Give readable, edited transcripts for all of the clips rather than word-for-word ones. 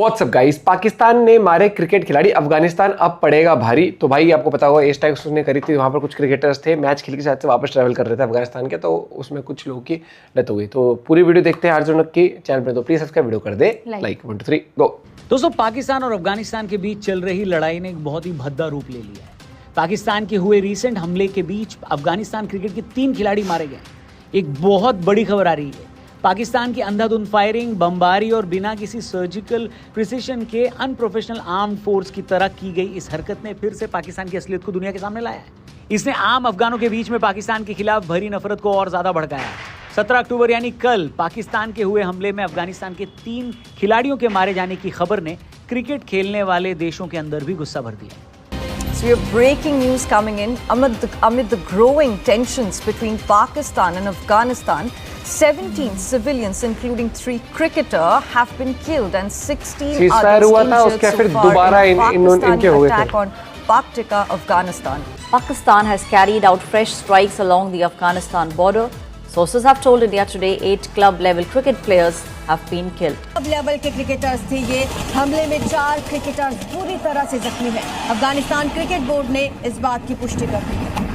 WhatsApp guys, Pakistan ने मारे cricket खिलाड़ी, अफगानिस्तान अब पड़ेगा भारी। तो भाई आपको पता होगा एयर स्ट्राइक उसने करी थी, वहाँ पर कुछ क्रिकेटर्स थे, मैच खेल के साथ से वापस ट्रैवल कर रहे थे अफगानिस्तान के, तो उसमें कुछ लोगों की डेथ हो गई। तो पूरी वीडियो देखते हैं अर्जुन की चैनल पर, तो प्लीज सब्सक्राइब वीडियो कर दे लाइक 1 2 3 गो। दोस्तों, पाकिस्तान और अफगानिस्तान के बीच चल रही लड़ाई ने एक बहुत ही भद्दा रूप ले लिया है। पाकिस्तान के हुए रीसेंट हमले के बीच अफगानिस्तान क्रिकेट के 3 खिलाड़ी मारे गए। एक बहुत बड़ी खबर आ रही है। पाकिस्तान की अंधाधुंध फायरिंग, बमबारी और बिना किसी सर्जिकल प्रिसिशन के अनप्रोफेशनल आर्म्ड फोर्स की तरह की गई इस हरकत ने फिर से पाकिस्तान की असलियत को दुनिया के सामने लाया है। इसने आम अफगानों के बीच में पाकिस्तान के खिलाफ भरी नफरत को और ज्यादा भड़काया है। 17 अक्टूबर यानी कल पाकिस्तान के हुए हमले में अफगानिस्तान के 3 खिलाड़ियों के मारे जाने की खबर ने क्रिकेट खेलने वाले देशों के अंदर भी गुस्सा भर दिया। So we have breaking news coming in amid the growing tensions between Pakistan and Afghanistan. 17 civilians, including 3 cricketers, have been killed and 16 others injured so far in Pakistani attack on Paktika, Afghanistan. Pakistan has carried out fresh strikes along the Afghanistan border. Sources have told India Today 8 club-level cricket players have been killed. Club level के cricketers थे ये। हमले में 4 cricketers बुरी तरह से जख्मी हैं। अफगानिस्तान क्रिकेट बोर्ड ने इस बात की पुष्टि कर दी है।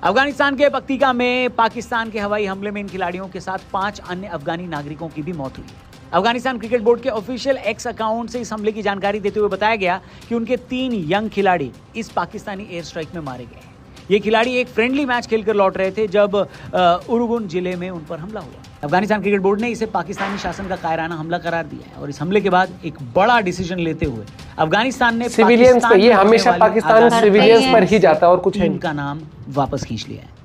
अफगानिस्तान के पक्तिका में पाकिस्तान के हवाई हमले में इन खिलाड़ियों के साथ 5 अन्य अफगानी नागरिकों की भी मौत हुई। अफगानिस्तान क्रिकेट बोर्ड के ऑफिशियल एक्स अकाउंट से इस हमले की जानकारी देते हुए बताया गया कि उनके 3 यंग खिलाड़ी इस पाकिस्तानी एयर स्ट्राइक में मारे गए। ये खिलाड़ी एक फ्रेंडली मैच खेलकर लौट रहे थे जब उरुगुन जिले में उन पर हमला हुआ। अफगानिस्तान क्रिकेट बोर्ड ने इसे पाकिस्तानी शासन का कायराना हमला करार दिया है और इस हमले के बाद एक बड़ा डिसीजन लेते हुए अफगानिस्तान ने सिविलियंस पर, ये हमेशा पाकिस्तान सिविलियंस पर ही जाता है और कुछ है उनका नाम वापस खींच लिया है।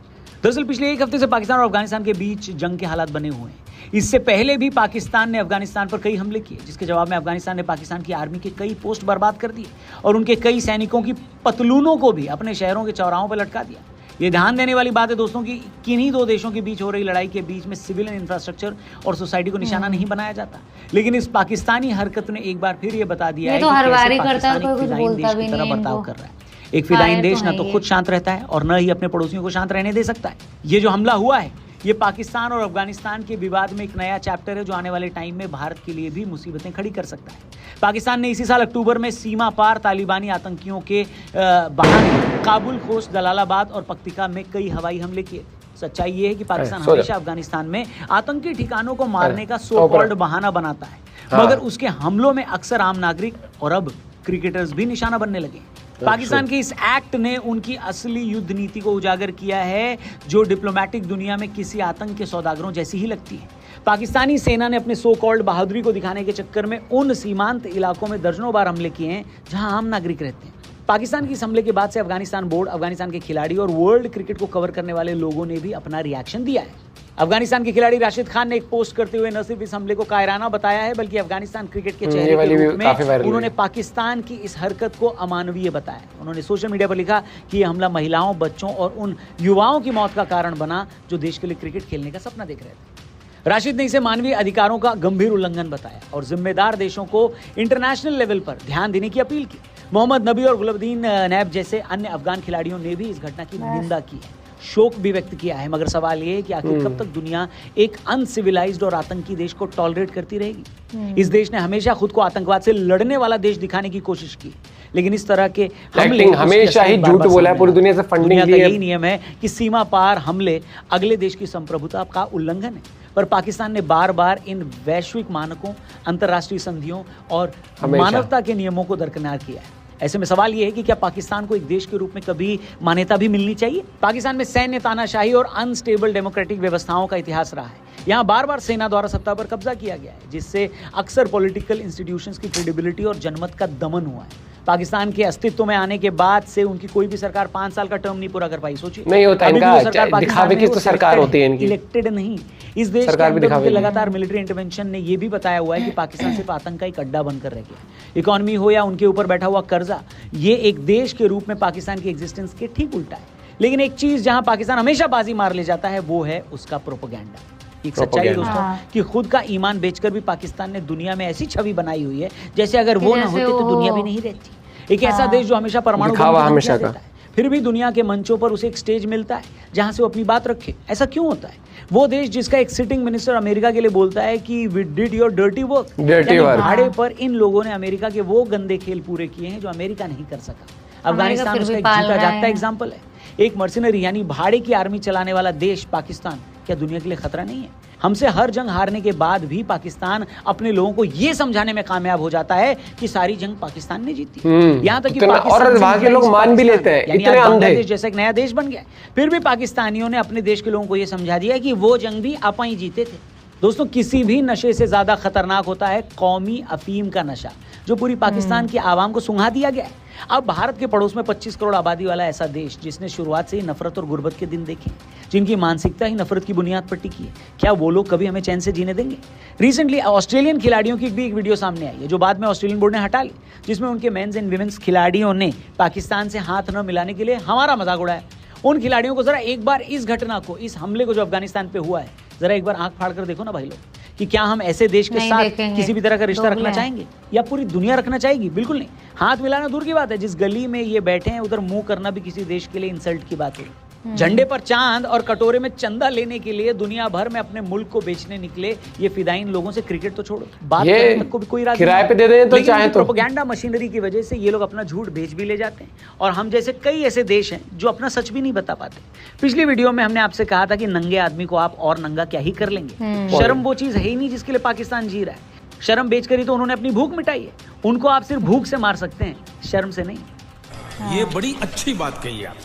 दरअसल पिछले 1 हफ्ते से पाकिस्तान और अफगानिस्तान के बीच जंग के हालात बने हुए हैं। इससे पहले भी पाकिस्तान ने अफगानिस्तान पर कई हमले किए, जिसके जवाब में अफगानिस्तान ने पाकिस्तान की आर्मी के कई पोस्ट बर्बाद कर दिए और उनके कई सैनिकों की पतलूनों को भी अपने शहरों के चौराहों पर लटका दिया। ये ध्यान देने वाली बात है दोस्तों कि किन्हीं 2 देशों के बीच हो रही लड़ाई के बीच में सिविलियन इंफ्रास्ट्रक्चर और सोसाइटी को निशाना नहीं बनाया जाता। लेकिन इस पाकिस्तानी हरकत ने एक बार फिर ये बता दिया है कि कैसे पाकिस्तान एक फिदायीन देश की तरह बर्ताव कर रहा है। एक फिदायीन देश न तो खुद शांत रहता है और न ही अपने पड़ोसियों को शांत रहने दे सकता है। ये जो हमला हुआ है ये पाकिस्तान और अफगानिस्तान के विवाद में एक नया चैप्टर है जो आने वाले टाइम में भारत के लिए भी मुसीबतें खड़ी कर सकता है। पाकिस्तान ने इसी साल अक्टूबर में सीमा पार तालिबानी आतंकियों के बहाने काबुल, खोस्ट, जलालाबाद और पक्तिका में कई हवाई हमले किए। सच्चाई ये है कि पाकिस्तान हमेशा अफगानिस्तान में आतंकी ठिकानों को मारने का सो कॉल्ड बहाना बनाता है, मगर उसके हमलों में अक्सर आम नागरिक और अब क्रिकेटर्स भी निशाना बनने लगे। पाकिस्तान के इस एक्ट ने उनकी असली युद्ध नीति को उजागर किया है, जो डिप्लोमेटिक दुनिया में किसी आतंक के सौदागरों जैसी ही लगती है। पाकिस्तानी सेना ने अपने सो कॉल्ड बहादुरी को दिखाने के चक्कर में उन सीमांत इलाकों में दर्जनों बार हमले किए हैं जहां आम नागरिक रहते हैं। पाकिस्तान की इस हमले के बाद से अफगानिस्तान बोर्ड, अफगानिस्तान के खिलाड़ी और वर्ल्ड क्रिकेट को कवर करने वाले लोगों ने भी अपना रिएक्शन दिया है। अफगानिस्तान के खिलाड़ी राशिद खान ने एक पोस्ट करते हुए न सिर्फ इस हमले को कायराना बताया है बल्कि अफगानिस्तान क्रिकेट के चेहरे के रूप में उन्होंने पाकिस्तान की इस हरकत को अमानवीय बताया। उन्होंने सोशल मीडिया पर लिखा कि यह हमला महिलाओं, बच्चों और उन युवाओं की मौत का कारण बना जो देश के लिए क्रिकेट खेलने का सपना देख रहे थे। राशिद ने इसे मानवीय अधिकारों का गंभीर उल्लंघन बताया और जिम्मेदार देशों को इंटरनेशनल लेवल पर ध्यान देने की अपील की। मोहम्मद नबी और गुलबदीन नैब जैसे अन्य अफगान खिलाड़ियों ने भी इस घटना की निंदा की है, शोक भी व्यक्त किया है। मगर सवाल ये है कि आखिर कब तक दुनिया एक अनसिविलाइज्ड और आतंकी देश को टॉलरेट करती रहेगी। इस देश ने हमेशा खुद को आतंकवाद से लड़ने वाला देश दिखाने की कोशिश की, लेकिन इस तरह के हमले हमेशा ही झूठ बोला है, पूरी दुनिया से फंडिंग ली है। यही नियम है कि सीमा पार हमले अगले देश की संप्रभुता का उल्लंघन है, पर पाकिस्तान ने बार बार इन वैश्विक मानकों, अंतर्राष्ट्रीय संधियों और मानवता के नियमों को दरकिनार किया है। ऐसे में सवाल यह है कि क्या पाकिस्तान को एक देश के रूप में कभी मान्यता भी मिलनी चाहिए? पाकिस्तान में सैन्य तानाशाही और अनस्टेबल डेमोक्रेटिक व्यवस्थाओं का इतिहास रहा है। यहाँ बार बार सेना द्वारा सत्ता पर कब्जा किया गया है, जिससे अक्सर पॉलिटिकल इंस्टीट्यूशंस की क्रेडिबिलिटी और जनमत का दमन हुआ है। पाकिस्तान के अस्तित्व में आने के बाद से उनकी कोई भी सरकार 5 साल का टर्म नहीं पूरा कर पाई। सोचिए, नहीं होता इनका, दिखावे की तो सरकार होती है इनकी, इलेक्टेड नहीं। इस देश के अंदर लगातार मिलिट्री इंटरवेंशन ने यह भी बताया हुआ है कि पाकिस्तान सिर्फ आतंक का एक अड्डा बनकर रह गया। इकोनॉमी हो या उनके ऊपर बैठा हुआ कर्जा, ये एक देश के रूप में पाकिस्तान की एग्जिस्टेंस के ठीक उल्टा है। लेकिन एक चीज जहां पाकिस्तान हमेशा बाजी मार ले जाता है वो है उसका प्रोपेगेंडा। एक सच्चाई है दोस्तों कि खुद का ईमान बेचकर भी पाकिस्तान ने दुनिया में ऐसी छवि बनाई हुई है जैसे अगर वो ना होते तो दुनिया भी नहीं रहती। एक ऐसा देश जो हमेशा परमाणु हमेशा का, फिर भी दुनिया के मंचों पर उसे एक स्टेज मिलता है जहां से वो अपनी बात रखे। ऐसा क्यों होता है? वो देश जिसका एक सिटिंग मिनिस्टर अमेरिका के लिए बोलता है कि we did your dirty work, Dirty work. भाड़े पर इन लोगों ने अमेरिका के वो गंदे खेल पूरे किए हैं जो अमेरिका नहीं कर सका। अफगानिस्तान उसका एक जीता जागता एग्जाम्पल है। एक मर्सिनरी यानी भाड़े की आर्मी चलाने वाला देश पाकिस्तान क्या दुनिया के लिए खतरा नहीं है? हमसे हर जंग हारने के बाद भी पाकिस्तान अपने लोगों को ये समझाने में कामयाब हो जाता है कि सारी जंग पाकिस्तान ने जीती। यहाँ तक कि पाकिस्तान और वहाँ के लोग मान भी लेते हैं, इतने अंधे जैसा एक नया देश बन गया। फिर भी पाकिस्तानियों ने अपने देश के लोगों को ये समझा दिया कि वो जंग भी आपा ही जीते थे। दोस्तों, किसी भी नशे से ज्यादा खतरनाक होता है कौमी अफीम का नशा, जो पूरी पाकिस्तान की आवाम को सुंघा दिया गया है। अब भारत के पड़ोस में 25 करोड़ आबादी वाला ऐसा देश जिसने शुरुआत से ही नफरत और गुर्बत के दिन देखे, जिनकी मानसिकता ही नफरत की बुनियाद पर टिकी है, क्या वो लोग कभी हमें चैन से जीने देंगे? रिसेंटली ऑस्ट्रेलियन खिलाड़ियों की भी एक वीडियो सामने आई है, जो बाद में ऑस्ट्रेलियन बोर्ड ने हटा ली, जिसमें उनके मेंस एंड विमेंस खिलाड़ियों ने पाकिस्तान से हाथ न मिलाने के लिए हमारा मजाक उड़ाया। उन खिलाड़ियों को जरा एक बार इस घटना को, इस हमले को जो अफगानिस्तान पे हुआ है, जरा एक बार आंख फाड़ कर देखो ना भाई लोग, कि क्या हम ऐसे देश के साथ किसी भी तरह का रिश्ता रखना चाहेंगे या पूरी दुनिया रखना चाहेगी? बिल्कुल नहीं। हाथ मिलाना दूर की बात है, जिस गली में ये बैठे हैं उधर मुंह करना भी किसी देश के लिए इंसल्ट की बात है। झंडे पर चांद और कटोरे में चंदा लेने के लिए दुनिया भर में अपने मुल्क को बेचने निकले ये फिदाइन लोगों से क्रिकेट तो छोड़ो, बात करने तक को भी कोई राजी किराए पे दे दें तो चाहे तो। प्रोपेगेंडा मशीनरी की वजह से ये लोग अपना झूठ बेच भी ले जाते हैं, और हम जैसे कई ऐसे देश हैं जो अपना सच भी नहीं बता पाते। पिछली वीडियो में हमने आपसे कहा था कि नंगे आदमी को आप और नंगा क्या ही कर लेंगे। शर्म वो चीज है ही नहीं जिसके लिए पाकिस्तान जी रहा है। शर्म बेचकर ही तो उन्होंने अपनी भूख मिटाई है। उनको आप सिर्फ भूख से मार सकते हैं, शर्म से नहीं। ये बड़ी अच्छी बात कही आप।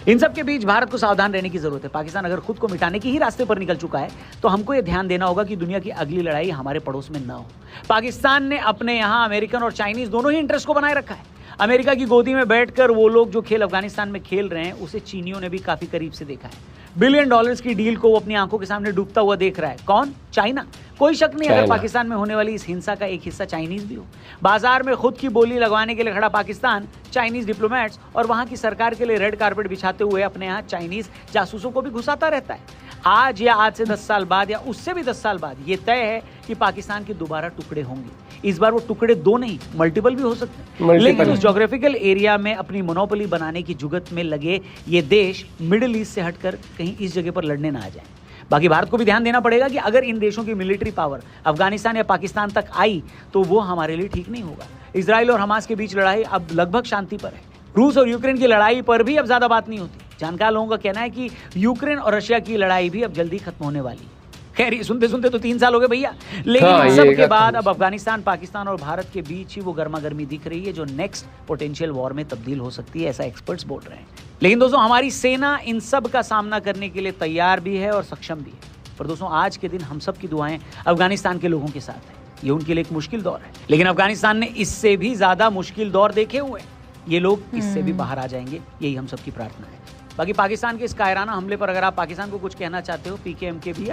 इन सब के बीच भारत को सावधान रहने की जरूरत है। पाकिस्तान अगर खुद को मिटाने के ही रास्ते पर निकल चुका है तो हमको यह ध्यान देना होगा कि दुनिया की अगली लड़ाई हमारे पड़ोस में न हो। पाकिस्तान ने अपने यहाँ अमेरिकन और चाइनीज दोनों ही इंटरेस्ट को बनाए रखा है। अमेरिका की गोदी में बैठकर वो लोग जो खेल अफगानिस्तान में खेल रहे हैं उसे चीनियों ने भी काफी करीब से देखा है। बिलियन डॉलर्स की डील को वो अपनी आंखों के सामने डूबता हुआ देख रहा है। कौन? चाइना। कोई शक नहीं अगर पाकिस्तान में होने वाली इस हिंसा का एक हिस्सा चाइनीज भी हो। बाजार में खुद की बोली लगवाने के लिए खड़ा पाकिस्तान चाइनीज डिप्लोमेट्स और वहां की सरकार के लिए रेड कारपेट बिछाते हुए अपने यहाँ चाइनीज जासूसों को भी घुसाता रहता है। आज या आज से 10 साल बाद या उससे भी 10 साल बाद ये तय है कि पाकिस्तान के दोबारा टुकड़े होंगे। इस बार वो टुकड़े 2 नहीं, मल्टीपल भी हो सकते हैं। लेकिन उस ज्योग्राफिकल एरिया में अपनी मोनोपोली बनाने की जुगत में लगे ये देश मिडिल ईस्ट से हटकर कहीं इस जगह पर लड़ने ना आ जाए। बाकी भारत को भी ध्यान देना पड़ेगा कि अगर इन देशों की मिलिट्री पावर अफगानिस्तान या पाकिस्तान तक आई तो वो हमारे लिए ठीक नहीं होगा। इजराइल और हमास के बीच लड़ाई अब लगभग शांति पर है। रूस और यूक्रेन की लड़ाई पर भी अब ज्यादा बात नहीं होती। जानकार लोगों का कहना है कि यूक्रेन और रशिया की लड़ाई भी अब जल्दी खत्म होने वाली है। खैर, सुनते सुनते तो 3 साल हो गए भैया, लेकिन सब के बाद अब अफगानिस्तान, पाकिस्तान और भारत के बीच ही वो गर्मा गर्मी दिख रही है जो नेक्स्ट पोटेंशियल वॉर में तब्दील हो सकती है, ऐसा एक्सपर्ट्स बोल रहे हैं। लेकिन दोस्तों, हमारी सेना इन सब का सामना करने के लिए तैयार भी है और सक्षम भी है। पर दोस्तों, आज के दिन हम सब की दुआएं अफगानिस्तान के लोगों के साथ है। ये उनके लिए एक मुश्किल दौर है, लेकिन अफगानिस्तान ने इससे भी ज्यादा मुश्किल दौर देखे हुए। ये लोग इससे भी बाहर आ जाएंगे, यही हम सबकी प्रार्थना है। बाकी पाकिस्तान के इस कायराना हमले पर अगर आप पाकिस्तान को कुछ कहना चाहते हो, पीकेएम भी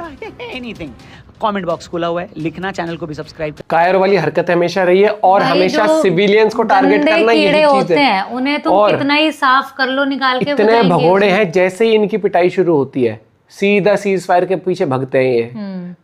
एनीथिंग, कमेंट बॉक्स खुला हुआ है, लिखना, चैनल को भी सब्सक्राइब। कायर वाली हरकत हमेशा रही है और हमेशा सिविलियंस को टारगेट करना यही चीज है। उन्हें तुम कितना ही साफ कर लो, निकाल के इतने भगोड़े हैं, जैसे ही इनकी पिटाई शुरू होती है सीधा सीज फायर के पीछे भगते हैं ये।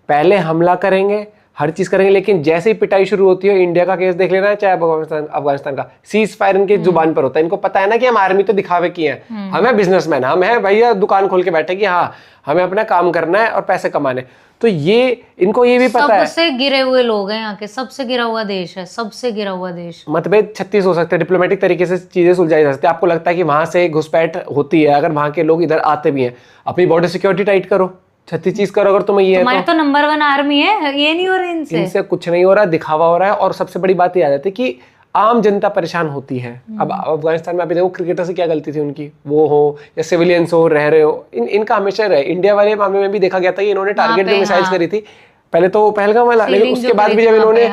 पहले हमला करेंगे, हर चीज करेंगे, लेकिन जैसे ही पिटाई शुरू होती है, इंडिया का केस देख लेना है चाहे अफगानिस्तान का, सीज फायर इनके जुबान पर होता है। इनको पता है ना कि हम आर्मी तो दिखावे की है, हम है बिजनेसमैन, हम है भैया दुकान खोल के बैठे कि हाँ हमें अपना काम करना है और पैसे कमाने। तो ये इनको ये भी पता है। सबसे गिरे हुए लोग हैं यहाँ के, सबसे गिरा हुआ देश है, सबसे गिरा हुआ देश। मतभेद 36 हो सकते हैं, डिप्लोमेटिक तरीके से चीजें सुलझाई जा सकती है। आपको लगता है कि वहां से घुसपैठ होती है, अगर वहां के लोग इधर आते भी हैं, अपनी बॉर्डर सिक्योरिटी टाइट करो, 36 चीज करो। अगर तुम्हें ये तुम्हारे तो नंबर 1 आर्मी है, ये नहीं हो रहा इनसे कुछ नहीं हो रहा, दिखावा हो रहा है। और सबसे बड़ी बात ये आ जाती है कि आम जनता परेशान होती है। अब अफगानिस्तान में आप देखो क्रिकेटर से क्या गलती थी उनकी, वो हो या सिविलियंस हो, रह रहे हो, इनका हमेशा रहे। इंडिया वाले मामले में भी देखा गया था, इन्होंने टारगेट जो मिसाइल्स करी थी, पहले तो पहलगाम वाला, लेकिन उसके बाद भी जब इन्होंने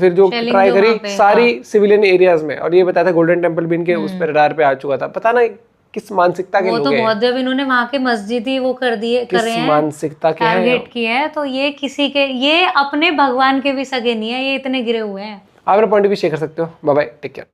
फिर जो ट्राई करी सारी सिविलियन एरियाज में, और ये बताया था गोल्डन टेम्पल भी इनके उस पर रडार पे आ चुका था। पता ना किस मानसिकता के लोग हैं। वो तो बहुत जब इन्होंने वहां के मस्जिद ही वो कर दिए, करे हैं, मानसिकता के टारगेट किया है। तो ये किसी के, ये अपने भगवान के भी सगे नहीं है, ये इतने गिरे हुए हैं। आप अपना पॉइंट भी शेयर कर सकते हो। Bye bye, take care.